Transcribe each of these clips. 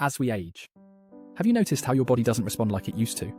As we age, have you noticed how your body doesn't respond like it used to?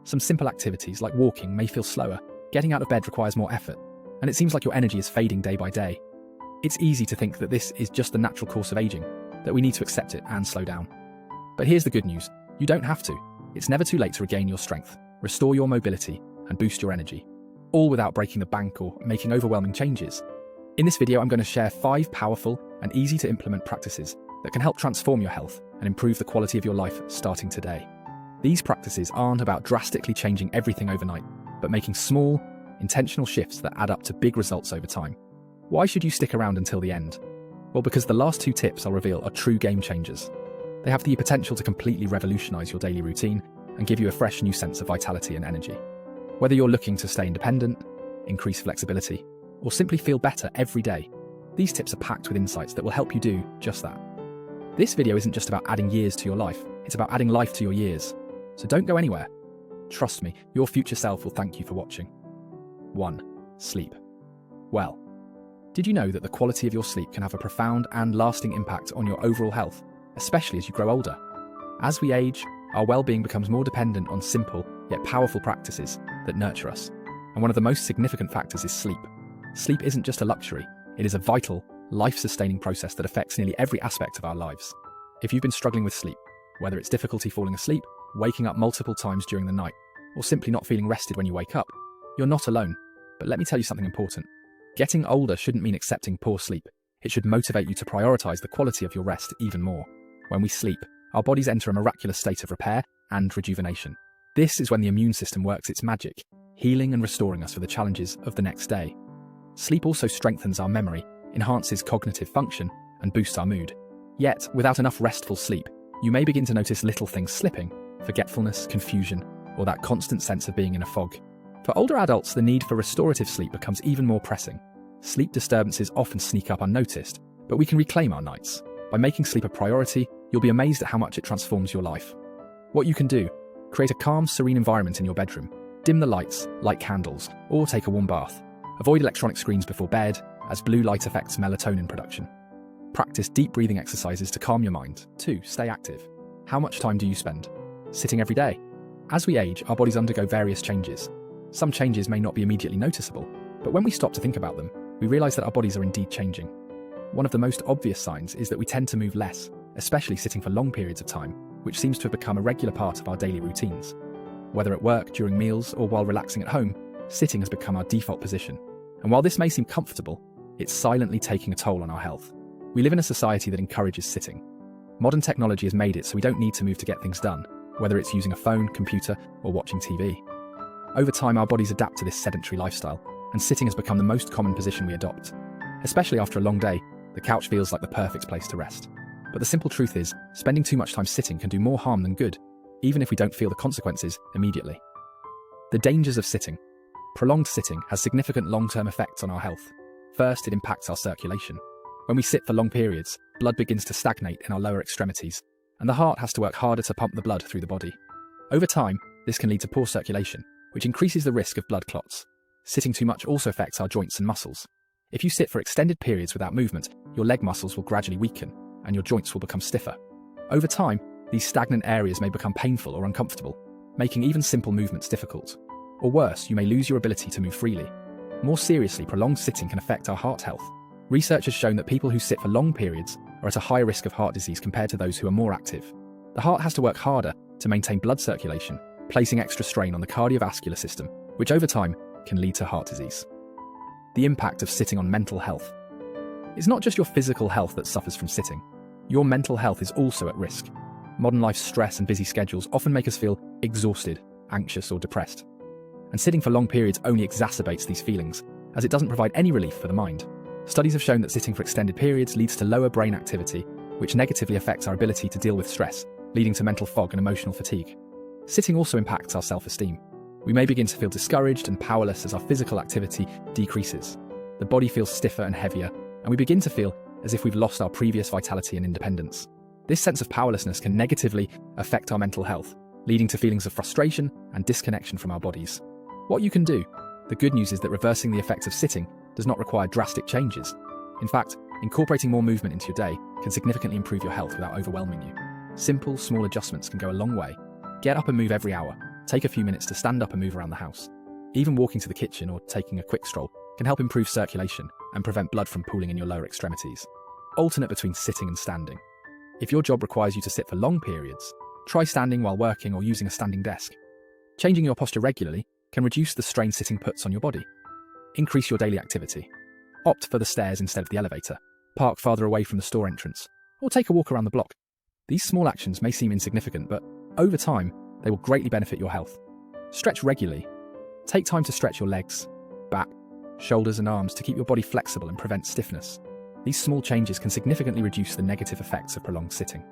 Some simple activities like walking may feel slower, getting out of bed requires more effort, and it seems like your energy is fading day by day. It's easy to think that this is just the natural course of aging, that we need to accept it and slow down. But here's the good news, you don't have to. It's never too late to regain your strength, restore your mobility, and boost your energy, all without breaking the bank or making overwhelming changes. In this video, I'm going to share 5 powerful and easy to implement practices that can help transform your health and improve the quality of your life starting today. These practices aren't about drastically changing everything overnight, but making small, intentional shifts that add up to big results over time. Why should you stick around until the end? Well, because the last 2 tips I'll reveal are true game changers. They have the potential to completely revolutionize your daily routine and give you a fresh new sense of vitality and energy. Whether you're looking to stay independent, increase flexibility, or simply feel better every day, these tips are packed with insights that will help you do just that. This video isn't just about adding years to your life, it's about adding life to your years. So don't go anywhere. Trust me, your future self will thank you for watching. 1. Sleep. Well, did you know that the quality of your sleep can have a profound and lasting impact on your overall health, especially as you grow older? As we age, our well-being becomes more dependent on simple yet powerful practices that nurture us. And one of the most significant factors is sleep. Sleep isn't just a luxury, it is a vital, life-sustaining process that affects nearly every aspect of our lives. If you've been struggling with sleep, whether it's difficulty falling asleep, waking up multiple times during the night, or simply not feeling rested when you wake up, you're not alone. But let me tell you something important. Getting older shouldn't mean accepting poor sleep. It should motivate you to prioritize the quality of your rest even more. When we sleep, our bodies enter a miraculous state of repair and rejuvenation. This is when the immune system works its magic, healing and restoring us for the challenges of the next day. Sleep also strengthens our memory, enhances cognitive function, and boosts our mood. Yet, without enough restful sleep, you may begin to notice little things slipping, forgetfulness, confusion, or that constant sense of being in a fog. For older adults, the need for restorative sleep becomes even more pressing. Sleep disturbances often sneak up unnoticed, but we can reclaim our nights. By making sleep a priority, you'll be amazed at how much it transforms your life. What you can do: create a calm, serene environment in your bedroom. Dim the lights, light candles, or take a warm bath. Avoid electronic screens before bed, as blue light affects melatonin production. Practice deep breathing exercises to calm your mind. 2. Stay active. How much time do you spend sitting every day? As we age, our bodies undergo various changes. Some changes may not be immediately noticeable, but when we stop to think about them, we realize that our bodies are indeed changing. One of the most obvious signs is that we tend to move less, especially sitting for long periods of time, which seems to have become a regular part of our daily routines. Whether at work, during meals, or while relaxing at home, sitting has become our default position. And while this may seem comfortable, it's silently taking a toll on our health. We live in a society that encourages sitting. Modern technology has made it so we don't need to move to get things done, whether it's using a phone, computer, or watching TV. Over time, our bodies adapt to this sedentary lifestyle, and sitting has become the most common position we adopt. Especially after a long day, the couch feels like the perfect place to rest. But the simple truth is, spending too much time sitting can do more harm than good, even if we don't feel the consequences immediately. The dangers of sitting. Prolonged sitting has significant long-term effects on our health. First, it impacts our circulation. When we sit for long periods, blood begins to stagnate in our lower extremities, and the heart has to work harder to pump the blood through the body. Over time, this can lead to poor circulation, which increases the risk of blood clots. Sitting too much also affects our joints and muscles. If you sit for extended periods without movement, your leg muscles will gradually weaken, and your joints will become stiffer. Over time, these stagnant areas may become painful or uncomfortable, making even simple movements difficult. Or worse, you may lose your ability to move freely. More seriously, prolonged sitting can affect our heart health. Research has shown that people who sit for long periods are at a higher risk of heart disease compared to those who are more active. The heart has to work harder to maintain blood circulation, placing extra strain on the cardiovascular system, which over time can lead to heart disease. The impact of sitting on mental health. It's not just your physical health that suffers from sitting. Your mental health is also at risk. Modern life's stress and busy schedules often make us feel exhausted, anxious, or depressed. And sitting for long periods only exacerbates these feelings, as it doesn't provide any relief for the mind. Studies have shown that sitting for extended periods leads to lower brain activity, which negatively affects our ability to deal with stress, leading to mental fog and emotional fatigue. Sitting also impacts our self-esteem. We may begin to feel discouraged and powerless as our physical activity decreases. The body feels stiffer and heavier, and we begin to feel as if we've lost our previous vitality and independence. This sense of powerlessness can negatively affect our mental health, leading to feelings of frustration and disconnection from our bodies. What you can do. The good news is that reversing the effects of sitting does not require drastic changes. In fact, incorporating more movement into your day can significantly improve your health without overwhelming you. Simple, small adjustments can go a long way. Get up and move every hour. Take a few minutes to stand up and move around the house. Even walking to the kitchen or taking a quick stroll can help improve circulation and prevent blood from pooling in your lower extremities. Alternate between sitting and standing. If your job requires you to sit for long periods, try standing while working or using a standing desk. Changing your posture regularly can reduce the strain sitting puts on your body. Increase your daily activity. Opt for the stairs instead of the elevator. Park farther away from the store entrance, or take a walk around the block. These small actions may seem insignificant, but over time, they will greatly benefit your health. Stretch regularly. Take time to stretch your legs, back, shoulders and arms to keep your body flexible and prevent stiffness. These small changes can significantly reduce the negative effects of prolonged sitting.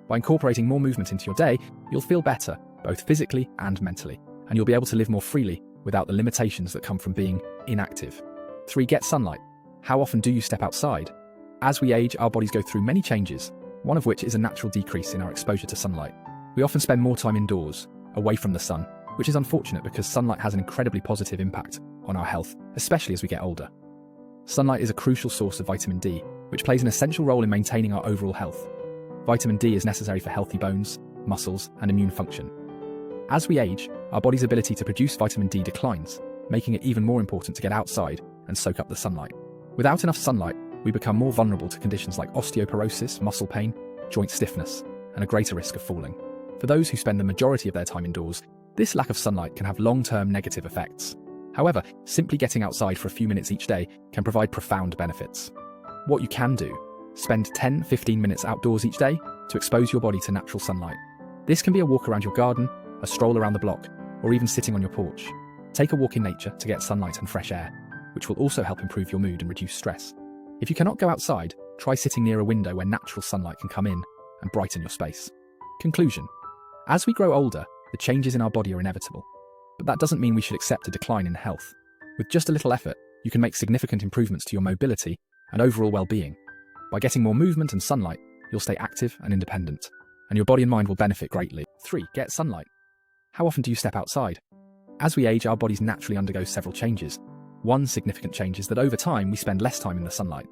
By incorporating more movement into your day, you'll feel better, both physically and mentally, and you'll be able to live more freely without the limitations that come from being inactive. 3. Get sunlight. How often do you step outside? As we age, our bodies go through many changes, one of which is a natural decrease in our exposure to sunlight. We often spend more time indoors, away from the sun, which is unfortunate because sunlight has an incredibly positive impact on our health, especially as we get older. Sunlight is a crucial source of vitamin D, which plays an essential role in maintaining our overall health. Vitamin D is necessary for healthy bones, muscles, and immune function. As we age, our body's ability to produce vitamin D declines, making it even more important to get outside and soak up the sunlight. Without enough sunlight, we become more vulnerable to conditions like osteoporosis, muscle pain, joint stiffness, and a greater risk of falling. For those who spend the majority of their time indoors, this lack of sunlight can have long-term negative effects. However, simply getting outside for a few minutes each day can provide profound benefits. What you can do: spend 10-15 minutes outdoors each day to expose your body to natural sunlight. This can be a walk around your garden, a stroll around the block, or even sitting on your porch. Take a walk in nature to get sunlight and fresh air, which will also help improve your mood and reduce stress. If you cannot go outside, try sitting near a window where natural sunlight can come in and brighten your space. Conclusion: as we grow older, the changes in our body are inevitable. But that doesn't mean we should accept a decline in health. With just a little effort, you can make significant improvements to your mobility and overall well-being. By getting more movement and sunlight, you'll stay active and independent, and your body and mind will benefit greatly. 3. Get sunlight. How often do you step outside? As we age, our bodies naturally undergo several changes. One significant change is that over time, we spend less time in the sunlight.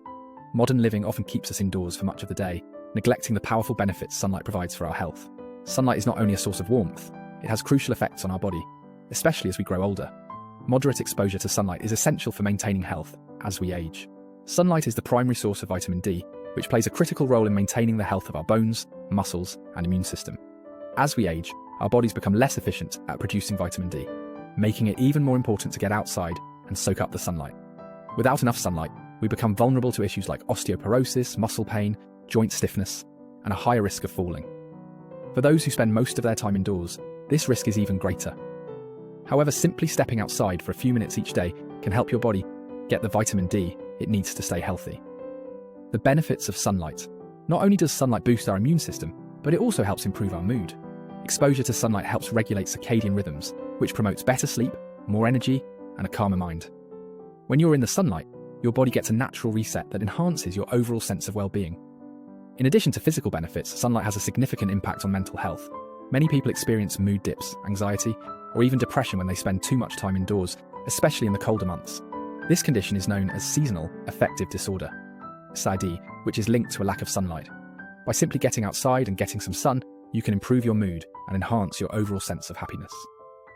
Modern living often keeps us indoors for much of the day, neglecting the powerful benefits sunlight provides for our health. Sunlight is not only a source of warmth, it has crucial effects on our body, especially as we grow older. Moderate exposure to sunlight is essential for maintaining health as we age. Sunlight is the primary source of vitamin D, which plays a critical role in maintaining the health of our bones, muscles, and immune system. As we age, our bodies become less efficient at producing vitamin D, making it even more important to get outside and soak up the sunlight. Without enough sunlight, we become vulnerable to issues like osteoporosis, muscle pain, joint stiffness, and a higher risk of falling. For those who spend most of their time indoors, this risk is even greater. However, simply stepping outside for a few minutes each day can help your body get the vitamin D it needs to stay healthy. The benefits of sunlight. Not only does sunlight boost our immune system, but it also helps improve our mood. Exposure to sunlight helps regulate circadian rhythms, which promotes better sleep, more energy, and a calmer mind. When you're in the sunlight, your body gets a natural reset that enhances your overall sense of well-being. In addition to physical benefits, sunlight has a significant impact on mental health. Many people experience mood dips, anxiety, or even depression when they spend too much time indoors, especially in the colder months. This condition is known as seasonal affective disorder, SAD, which is linked to a lack of sunlight. By simply getting outside and getting some sun, you can improve your mood and enhance your overall sense of happiness.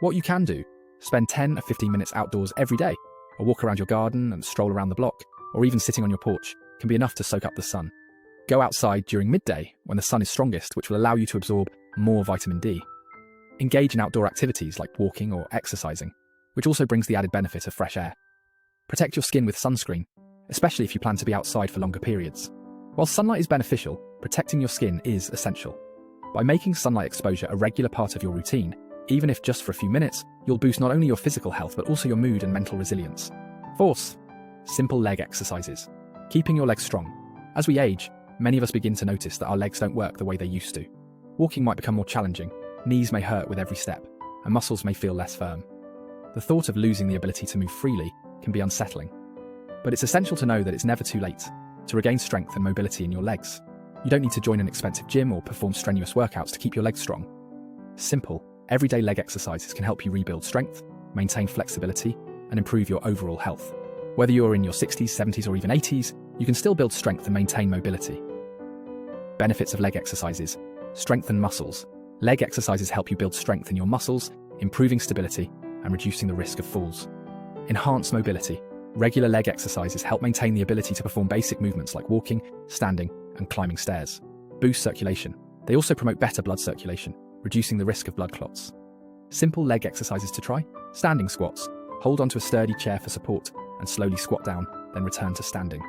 What you can do: spend 10 or 15 minutes outdoors every day. A walk around your garden and stroll around the block, or even sitting on your porch, can be enough to soak up the sun. Go outside during midday when the sun is strongest, which will allow you to absorb more vitamin D. Engage in outdoor activities like walking or exercising, which also brings the added benefit of fresh air. Protect your skin with sunscreen, especially if you plan to be outside for longer periods. While sunlight is beneficial, protecting your skin is essential. By making sunlight exposure a regular part of your routine, even if just for a few minutes, you'll boost not only your physical health but also your mood and mental resilience. 4. Simple leg exercises. Keeping your legs strong. As we age, many of us begin to notice that our legs don't work the way they used to. Walking might become more challenging, knees may hurt with every step, and muscles may feel less firm. The thought of losing the ability to move freely can be unsettling. But it's essential to know that it's never too late to regain strength and mobility in your legs. You don't need to join an expensive gym or perform strenuous workouts to keep your legs strong. Simple, everyday leg exercises can help you rebuild strength, maintain flexibility, and improve your overall health. Whether you're in your 60s, 70s, or even 80s, you can still build strength and maintain mobility. Benefits of leg exercises. Strengthen muscles. Leg exercises help you build strength in your muscles, improving stability and reducing the risk of falls. Enhance mobility. Regular leg exercises help maintain the ability to perform basic movements like walking, standing, and climbing stairs. Boost circulation. They also promote better blood circulation, reducing the risk of blood clots. Simple leg exercises to try: standing squats. Hold onto a sturdy chair for support and slowly squat down, then return to standing.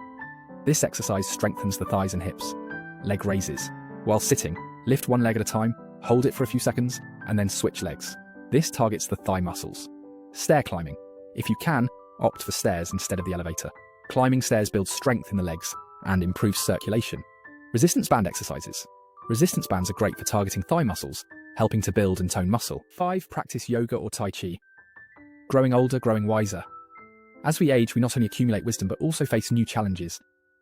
This exercise strengthens the thighs and hips. Leg raises. While sitting, lift one leg at a time, hold it for a few seconds, and then switch legs. This targets the thigh muscles. Stair climbing. If you can, opt for stairs instead of the elevator. Climbing stairs builds strength in the legs and improves circulation. Resistance band exercises. Resistance bands are great for targeting thigh muscles, helping to build and tone muscle. 5. Practice yoga or tai chi. Growing older, growing wiser. As we age, we not only accumulate wisdom but also face new challenges.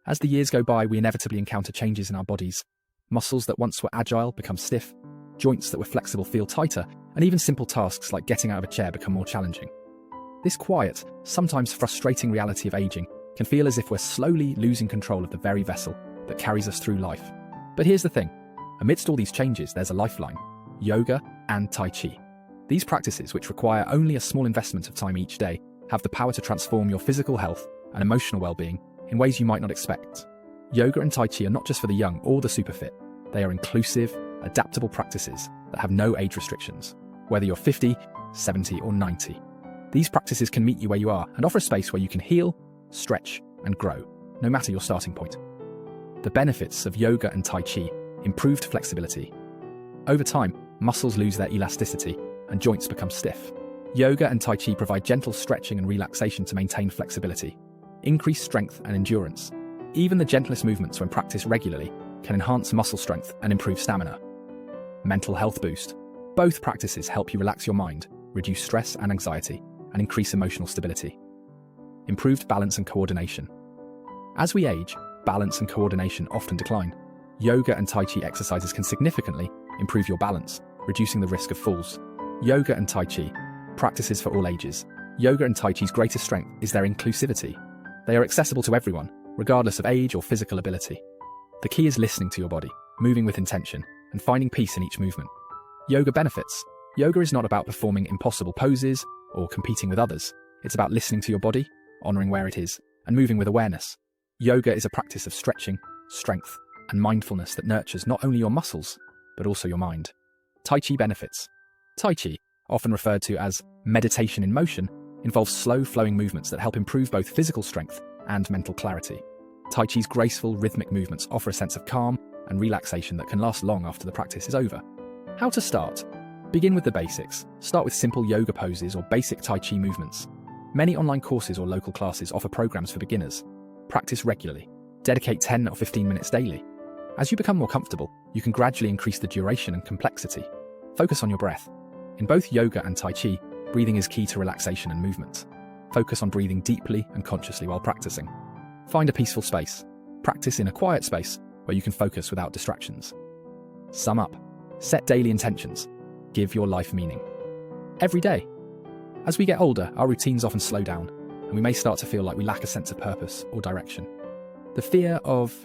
As the years go by, we inevitably encounter changes in our bodies. Muscles that once were agile become stiff, joints that were flexible feel tighter, and even simple tasks like getting out of a chair become more challenging. This quiet, sometimes frustrating reality of aging can feel as if we're slowly losing control of the very vessel that carries us through life. But here's the thing. Amidst all these changes, there's a lifeline: yoga and tai chi. These practices, which require only a small investment of time each day, have the power to transform your physical health and emotional well-being in ways you might not expect. Yoga and tai chi are not just for the young or the super fit. They are inclusive, adaptable practices that have no age restrictions, whether you're 50, 70, or 90. These practices can meet you where you are and offer a space where you can heal, stretch, and grow, no matter your starting point. The benefits of yoga and tai chi: improved flexibility. Over time, muscles lose their elasticity and joints become stiff. Yoga and tai chi provide gentle stretching and relaxation to maintain flexibility, increase strength and endurance. Even the gentlest movements, when practiced regularly, can enhance muscle strength and improve stamina. Mental health boost. Both practices help you relax your mind, reduce stress and anxiety, and increase emotional stability. Improved balance and coordination. As we age, balance and coordination often decline. Yoga and tai chi exercises can significantly improve your balance, reducing the risk of falls. Yoga and tai chi, practices for all ages. Yoga and tai chi's greatest strength is their inclusivity. They are accessible to everyone, regardless of age or physical ability. The key is listening to your body, moving with intention, and finding peace in each movement. Yoga benefits. Yoga is not about performing impossible poses or competing with others. It's about listening to your body, honoring where it is, and moving with awareness. Yoga is a practice of stretching, strength, and mindfulness that nurtures not only your muscles, but also your mind. Tai chi benefits. Tai chi, often referred to as meditation in motion, involves slow flowing movements that help improve both physical strength and mental clarity. Tai chi's graceful, rhythmic movements offer a sense of calm and relaxation that can last long after the practice is over. How to start? Begin with the basics. Start with simple yoga poses or basic tai chi movements. Many online courses or local classes offer programs for beginners. Practice regularly. Dedicate 10 or 15 minutes daily. As you become more comfortable, you can gradually increase the duration and complexity. Focus on your breath. In both yoga and tai chi, breathing is key to relaxation and movement. Focus on breathing deeply and consciously while practicing. Find a peaceful space. Practice in a quiet space where you can focus without distractions. Sum up. Set daily intentions. Give your life meaning. Every day. As we get older, our routines often slow down, and we may start to feel like we lack a sense of purpose or direction. The fear of